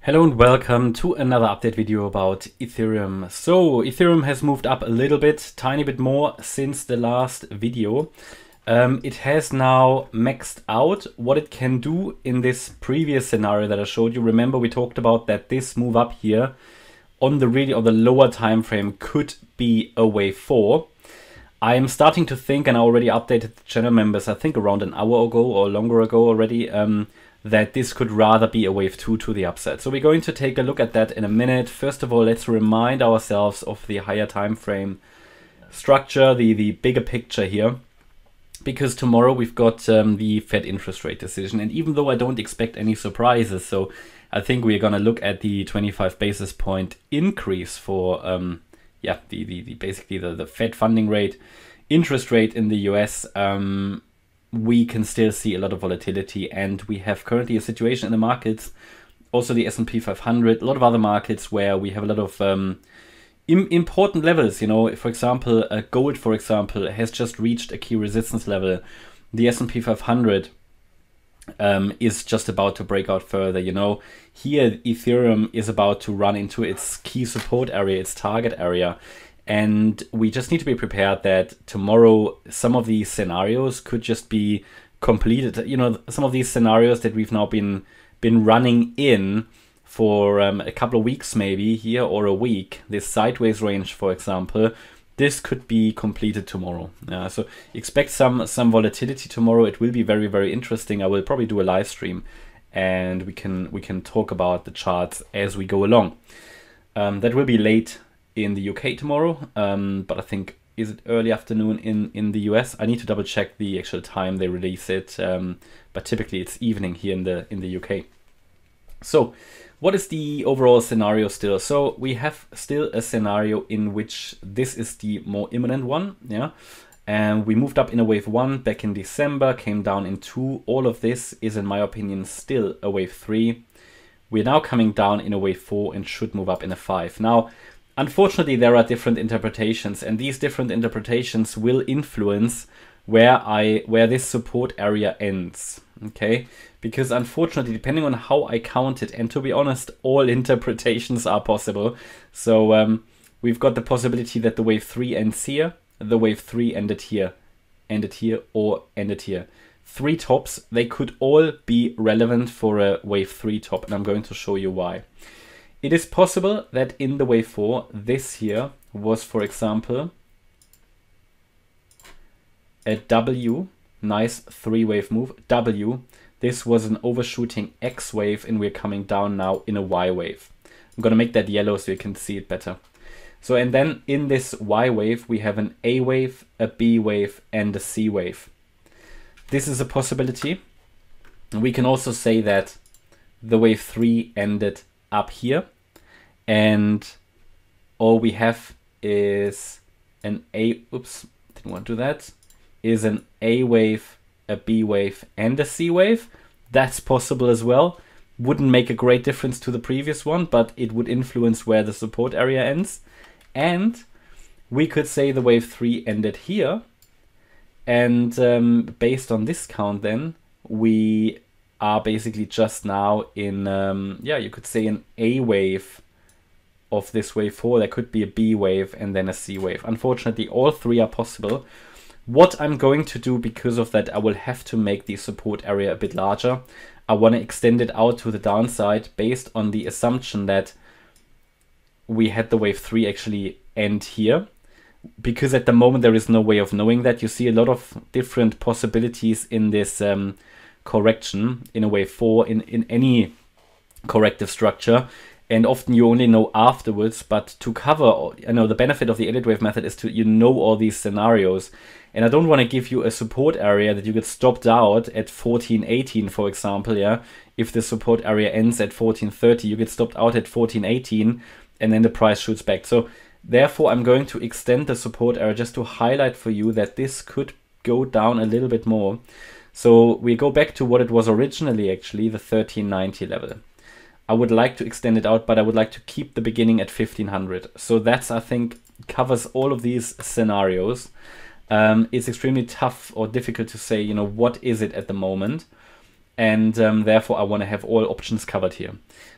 Hello and welcome to another update video about Ethereum. So Ethereum has moved up a little bit, tiny bit more since the last video. It has now maxed out what it can do in this previous scenario that I showed you. Remember we talked about that this move up here on the lower time frame could be a wave 4. I am starting to think, and I already updated the channel members, I think around an hour ago or longer ago already, that this could rather be a wave 2 to the upside. So we're going to take a look at that in a minute. First of all, let's remind ourselves of the higher time frame structure, the bigger picture here, because tomorrow we've got the Fed interest rate decision. And even though I don't expect any surprises, so I think we're going to look at the 25 basis point increase for basically the Fed funding rate, interest rate in the US. We can still see a lot of volatility, and we have currently a situation in the markets, also the S&P 500, a lot of other markets where we have a lot of important levels. You know, for example, gold, for example, has just reached a key resistance level. The S&P 500 is just about to break out further. You know, here Ethereum is about to run into its key support area, its target area. And we just need to be prepared that tomorrow some of these scenarios could just be completed. You know, some of these scenarios that we've now been running in for a couple of weeks maybe here, or a week. This sideways range, for example, this could be completed tomorrow. So expect some volatility tomorrow. It will be very, very interesting. I will probably do a live stream, and we can talk about the charts as we go along. That will be late in the UK tomorrow, but I think, is it early afternoon in the US? I need to double check the actual time they release it, but typically it's evening here in the UK. So what is the overall scenario still? So we have still a scenario in which this is the more imminent one, yeah. And we moved up in a wave 1 back in December, came down in 2. All of this is, in my opinion, still a wave 3. We're now coming down in a wave 4 and should move up in a 5. Now, unfortunately, there are different interpretations, and these different interpretations will influence where this support area ends. Okay, because unfortunately, depending on how I count it, and to be honest, all interpretations are possible. So we've got the possibility that the wave 3 ends here, the wave 3 ended here, or ended here. 3 tops, they could all be relevant for a wave 3 top, and I'm going to show you why. It is possible that in the wave 4, this here was, for example, a W, nice 3-wave move, W. This was an overshooting X wave, and we're coming down now in a Y wave. I'm going to make that yellow so you can see it better. So, and then in this Y wave, we have an A wave, a B wave, and a C wave. This is a possibility. We can also say that the wave 3 ended up here, and all we have is an didn't want to do that, is an A wave, a B wave, and a C wave. That's possible as well. Wouldn't make a great difference to the previous one, but it would influence where the support area ends. And we could say the wave 3 ended here, and based on this count then, we are basically just now in, you could say an A wave of this wave 4. There could be a B wave and then a C wave. Unfortunately, all 3 are possible. What I'm going to do because of that, I will have to make the support area a bit larger. I want to extend it out to the downside based on the assumption that we had the wave 3 actually end here. Because at the moment there is no way of knowing that. You see a lot of different possibilities in this correction in a wave 4, in any corrective structure, and often you only know afterwards. But to cover, the benefit of the Elliott Wave method is to all these scenarios, and I don't want to give you a support area that you get stopped out at 14.18, for example. Yeah, if the support area ends at 14.30, you get stopped out at 14.18, and then the price shoots back. So therefore, I'm going to extend the support area just to highlight for you that this could go down a little bit more. So we go back to what it was originally, actually, the 1390 level. I would like to extend it out, but I would like to keep the beginning at 1500. So that's, I think, covers all of these scenarios. It's extremely tough or difficult to say, what is it at the moment. and therefore I want to have all options covered here.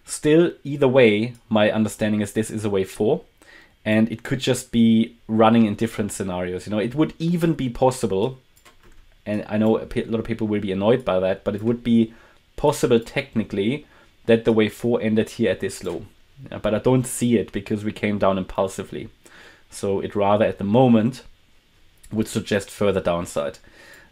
Still, either way, my understanding is this is a wave 4, and it could just be running in different scenarios. You know, it would even be possible, and I know a lot of people will be annoyed by that, but it would be possible technically that the wave 4 ended here at this low. Yeah, but I don't see it because we came down impulsively. So it rather at the moment would suggest further downside.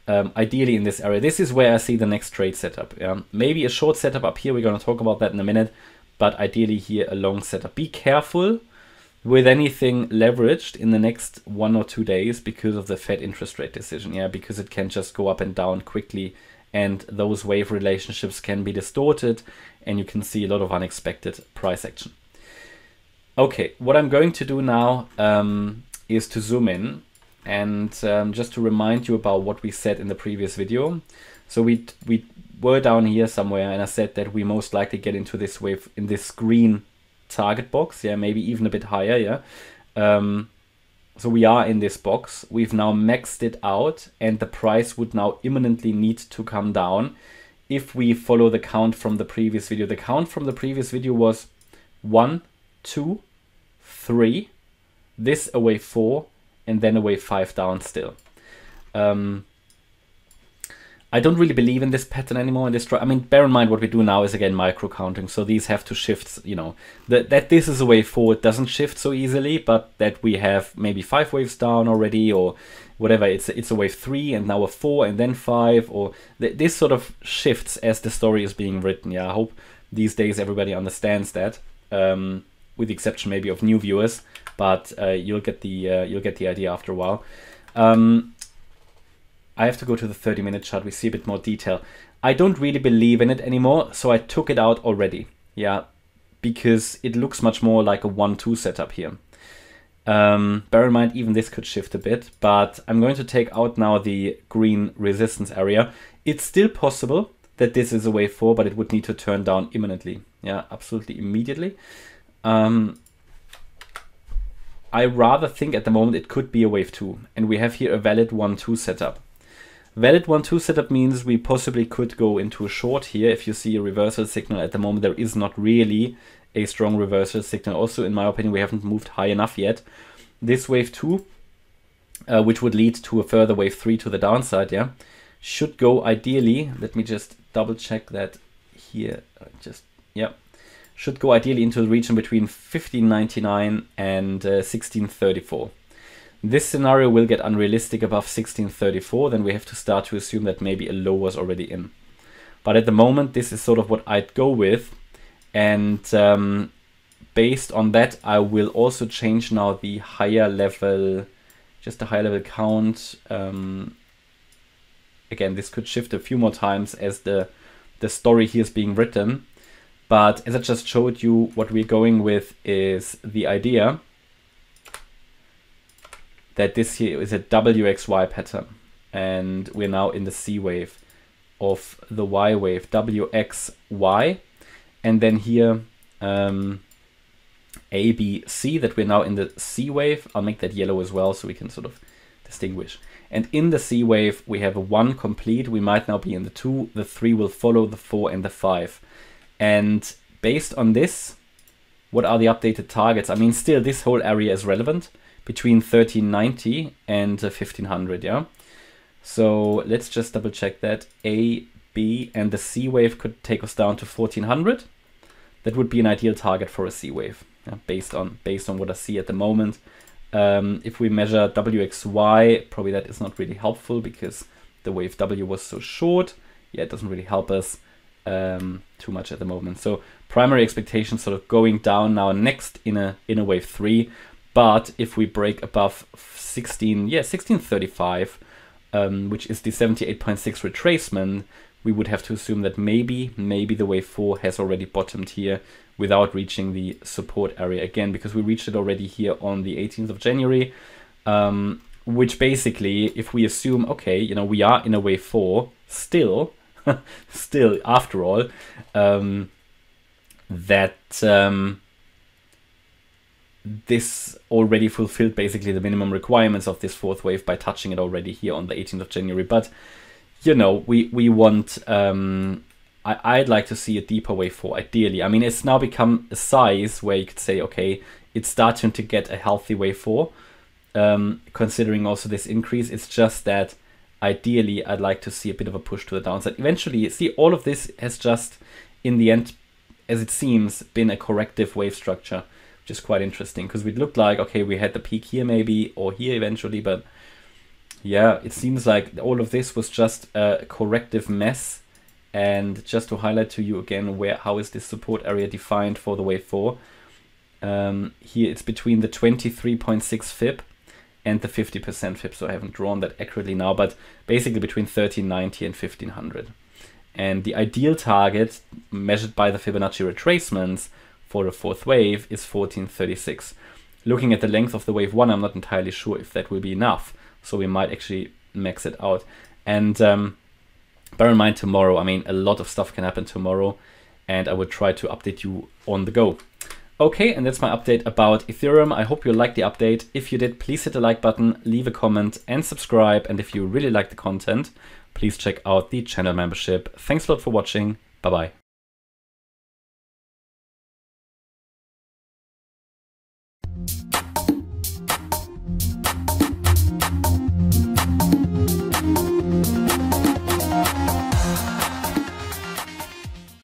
Ideally in this area. This is where I see the next trade setup. Yeah. Maybe a short setup up here. We're going to talk about that in a minute. But ideally here a long setup. Be careful with anything leveraged in the next 1 or 2 days because of the Fed interest rate decision. Yeah, because it can just go up and down quickly, and those wave relationships can be distorted, and you can see a lot of unexpected price action. Okay, what I'm going to do now is to zoom in and just to remind you about what we said in the previous video. So we were down here somewhere, and I said that we most likely get into this wave in this green target box, yeah, maybe even a bit higher, yeah. So we are in this box. We've now maxed it out, and the price would now imminently need to come down if we follow the count from the previous video. The count from the previous video was 1, 2, 3, this a wave 4, and then a wave 5 down still. I don't really believe in this pattern anymore. I mean, bear in mind what we do now is again micro counting, so these have to shift. You know, that this is a wave 4, it doesn't shift so easily, but that we have maybe 5 waves down already, or whatever. It's a wave 3 and now a 4 and then 5, or this sort of shifts as the story is being written. Yeah, I hope these days everybody understands that, with the exception maybe of new viewers, but you'll get the idea after a while. I have to go to the 30-minute chart. We see a bit more detail. I don't really believe in it anymore, so I took it out already. Yeah, because it looks much more like a 1-2 setup here. Bear in mind, even this could shift a bit, but I'm going to take out now the green resistance area. It's still possible that this is a wave 4, but it would need to turn down imminently. Yeah, absolutely immediately. I rather think at the moment it could be a wave 2, and we have here a valid 1-2 setup. Valid 1-2 setup means we possibly could go into a short here. If you see a reversal signal, at the moment there is not really a strong reversal signal. Also, in my opinion, we haven't moved high enough yet. This wave 2, which would lead to a further wave 3 to the downside, yeah, should go ideally, let me just double check that here, should go ideally into the region between 1599 and 1634. This scenario will get unrealistic above 1634, then we have to start to assume that maybe a low was already in. But at the moment, this is sort of what I'd go with. And based on that, I will also change now the higher level, just the higher level count. Again, this could shift a few more times as the story here is being written. But as I just showed you, what we're going with is the idea that this here is a WXY pattern, and we're now in the C wave of the Y wave, WXY, and then here A, B, C, that we're now in the C wave. I'll make that yellow as well so we can sort of distinguish. And in the C wave, we have a 1 complete. We might now be in the 2, the 3 will follow, the 4 and the 5. And based on this, what are the updated targets? I mean, still this whole area is relevant, between 1390 and 1500, yeah? So let's just double check that. A, B, and the C wave could take us down to 1400. That would be an ideal target for a C wave, yeah, based on what I see at the moment. If we measure WXY, probably that is not really helpful because the wave W was so short. Yeah, it doesn't really help us too much at the moment. So primary expectations sort of going down now next in a wave 3. But if we break above 1635, which is the 78.6 retracement, we would have to assume that maybe the wave 4 has already bottomed here without reaching the support area again, because we reached it already here on the 18th of January, which basically, if we assume, okay, you know, we are in a wave 4 still, after all, this already fulfilled basically the minimum requirements of this 4th wave by touching it already here on the 18th of January. But, you know, we want I'd like to see a deeper wave 4, ideally. I mean, it's now become a size where you could say, okay, it's starting to get a healthy wave 4, considering also this increase. It's just that ideally I'd like to see a bit of a push to the downside. Eventually, see, all of this has just, in the end, as it seems, been a corrective wave structure, which is quite interesting, because it looked like, okay, we had the peak here maybe, or here eventually, but yeah, it seems like all of this was just a corrective mess. And just to highlight to you again, how is this support area defined for the wave 4? Here it's between the 23.6 fib and the 50% fib. So I haven't drawn that accurately now, but basically between 1390 and 1500. And the ideal target measured by the Fibonacci retracements for the fourth wave is 1436. Looking at the length of the wave 1, I'm not entirely sure if that will be enough. So we might actually max it out. And bear in mind tomorrow, I mean, a lot of stuff can happen tomorrow, and I will try to update you on the go. Okay, and that's my update about Ethereum. I hope you liked the update. If you did, please hit the like button, leave a comment and subscribe. And if you really like the content, please check out the channel membership. Thanks a lot for watching. Bye-bye.